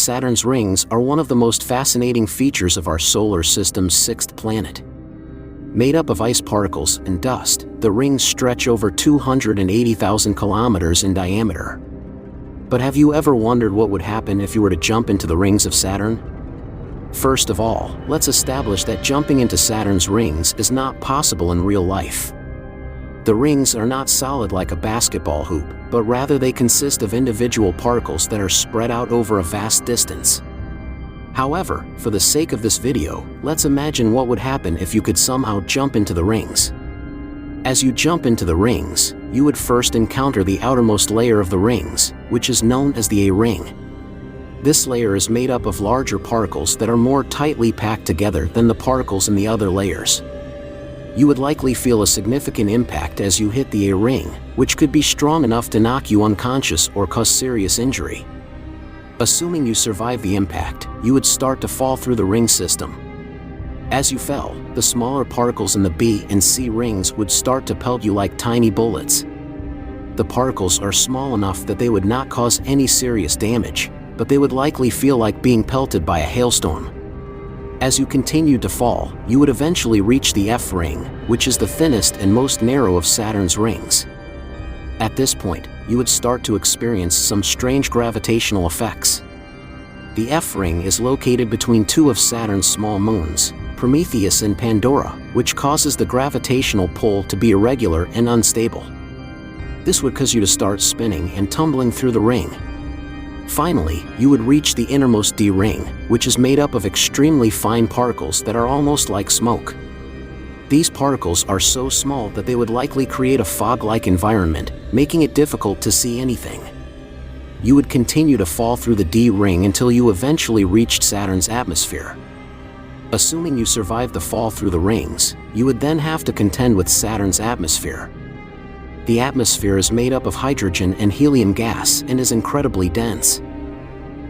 Saturn's rings are one of the most fascinating features of our solar system's sixth planet. Made up of ice particles and dust, the rings stretch over 280,000 kilometers in diameter. But have you ever wondered what would happen if you were to jump into the rings of Saturn? First of all, let's establish that jumping into Saturn's rings is not possible in real life. The rings are not solid like a basketball hoop, but rather they consist of individual particles that are spread out over a vast distance. However, for the sake of this video, let's imagine what would happen if you could somehow jump into the rings. As you jump into the rings, you would first encounter the outermost layer of the rings, which is known as the A-ring. This layer is made up of larger particles that are more tightly packed together than the particles in the other layers. You would likely feel a significant impact as you hit the A-ring, which could be strong enough to knock you unconscious or cause serious injury. Assuming you survive the impact, you would start to fall through the ring system. As you fell, the smaller particles in the B and C rings would start to pelt you like tiny bullets. The particles are small enough that they would not cause any serious damage, but they would likely feel like being pelted by a hailstorm. As you continued to fall, you would eventually reach the F ring, which is the thinnest and most narrow of Saturn's rings. At this point, you would start to experience some strange gravitational effects. The F ring is located between two of Saturn's small moons, Prometheus and Pandora, which causes the gravitational pull to be irregular and unstable. This would cause you to start spinning and tumbling through the ring. Finally, you would reach the innermost D ring, which is made up of extremely fine particles that are almost like smoke. These particles are so small that they would likely create a fog-like environment, making it difficult to see anything. You would continue to fall through the D ring until you eventually reached Saturn's atmosphere. Assuming you survived the fall through the rings, you would then have to contend with Saturn's atmosphere. The atmosphere is made up of hydrogen and helium gas and is incredibly dense.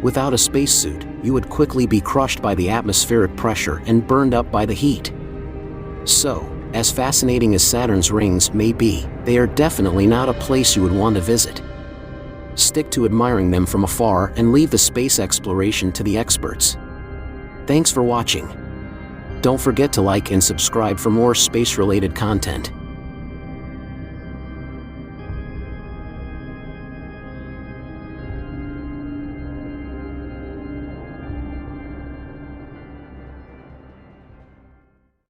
Without a spacesuit, you would quickly be crushed by the atmospheric pressure and burned up by the heat. So, as fascinating as Saturn's rings may be, they are definitely not a place you would want to visit. Stick to admiring them from afar and leave the space exploration to the experts. Thanks for watching. Don't forget to like and subscribe for more space-related content.